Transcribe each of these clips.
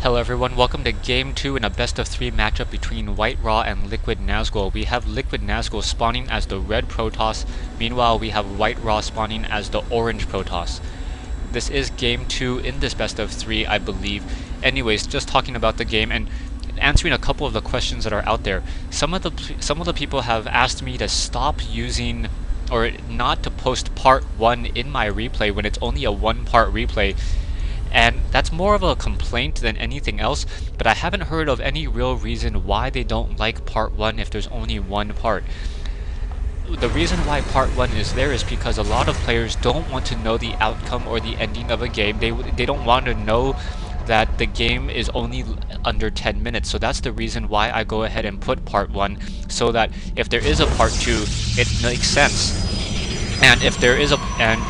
Hello everyone, welcome to Game 2 in a best of 3 matchup between WhiteRa and LiquidNazgul. We have LiquidNazgul spawning as the red Protoss, meanwhile we have WhiteRa spawning as the orange Protoss. This is Game 2 in this best of 3, I believe. Anyways, just talking about the game and answering a couple of the questions that are out there. Some of the people have asked me to stop using or not to post part 1 in my replay when it's only a 1-part replay. And that's more of a complaint than anything else, but I haven't heard of any real reason why they don't like part 1 if there's only 1 part. The reason why part 1 is there is because a lot of players don't want to know the outcome or the ending of a game. They don't want to know that the game is only under 10 minutes. So that's the reason why I go ahead and put part 1, so that if there is a part 2, it makes sense. And if there is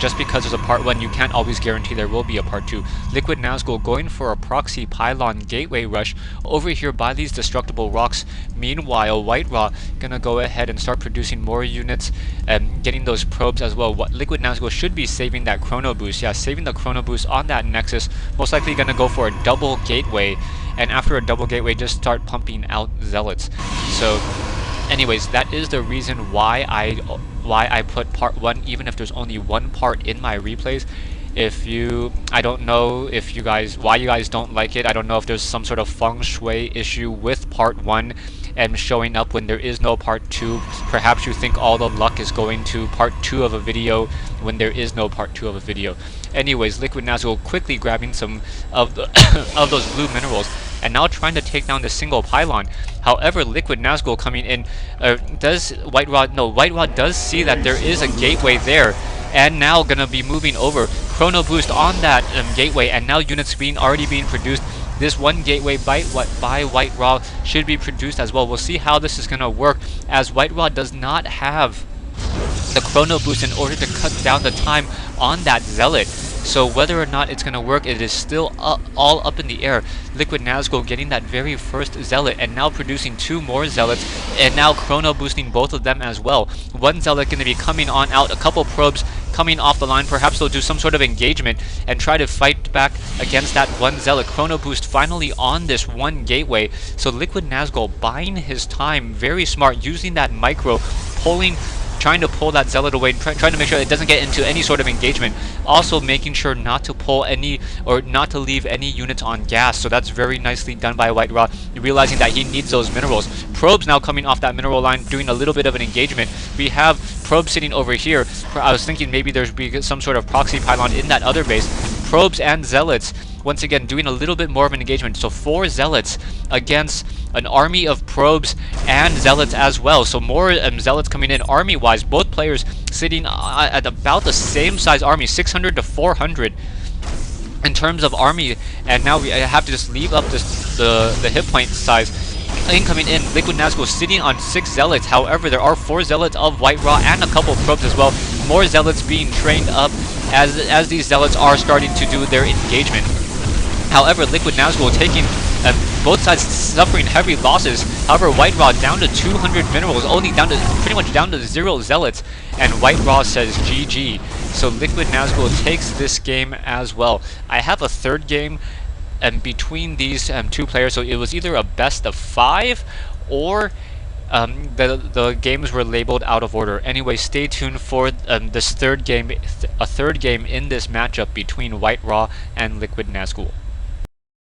just because there's a part 1, you can't always guarantee there will be a part 2. LiquidNazgul going for a proxy pylon gateway rush over here by these destructible rocks. Meanwhile, WhiteRa gonna go ahead and start producing more units and getting those probes as well. What LiquidNazgul should be saving that chrono boost. Yeah, saving the chrono boost on that nexus. Most likely gonna go for a double gateway, and after a double gateway, just start pumping out zealots. So anyways, that is the reason why I put part 1, even if there's only 1 part in my replays. I don't know if why you guys don't like it. I don't know if there's some sort of feng shui issue with part 1 and showing up when there is no part 2. Perhaps you think all the luck is going to part 2 of a video when there is no part 2 of a video. Anyways, LiquidNazgul quickly grabbing some of the of those blue minerals and now trying to take down the single pylon. However, LiquidNazgul coming in, WhiteRa does see that there is a gateway there, and now gonna be moving over. Chrono boost on that gateway, and now units already being produced. This one gateway by WhiteRa should be produced as well. We'll see how this is gonna work, as WhiteRa does not have the chrono boost in order to cut down the time on that zealot. So whether or not it's going to work, it is still all up in the air. LiquidNazgul getting that very first zealot and now producing 2 more zealots and now chrono boosting both of them as well. One zealot going to be coming on out, a couple probes coming off the line. Perhaps they'll do some sort of engagement and try to fight back against that one zealot. Chrono boost finally on this one gateway. So LiquidNazgul buying his time, very smart, using that micro, trying to pull that zealot away, trying to make sure it doesn't get into any sort of engagement. Also making sure not to pull any, or not to leave any units on gas. So that's very nicely done by WhiteRa, realizing that he needs those minerals. Probes now coming off that mineral line, doing a little bit of an engagement. We have probes sitting over here. I was thinking maybe there's be some sort of proxy pylon in that other base. Probes and zealots once again doing a little bit more of an engagement. So 4 zealots against an army of probes and zealots as well. So more zealots coming in army wise. Both players sitting at about the same size army, 600 to 400 in terms of army. And now we have to just leave up the hit point size. Incoming in, LiquidNazgul sitting on 6 zealots. However, there are 4 zealots of WhiteRa and a couple probes as well. More zealots being trained up as these zealots are starting to do their engagement. However, LiquidNazgul taking both sides suffering heavy losses. However, WhiteRa down to 200 minerals, only pretty much down to 0 zealots, and WhiteRa says GG. So LiquidNazgul takes this game as well. I have a third game between these 2 players, so it was either a best of 5 or the games were labeled out of order. Anyway, stay tuned for this third game, a third game in this matchup between WhiteRa and LiquidNazgul.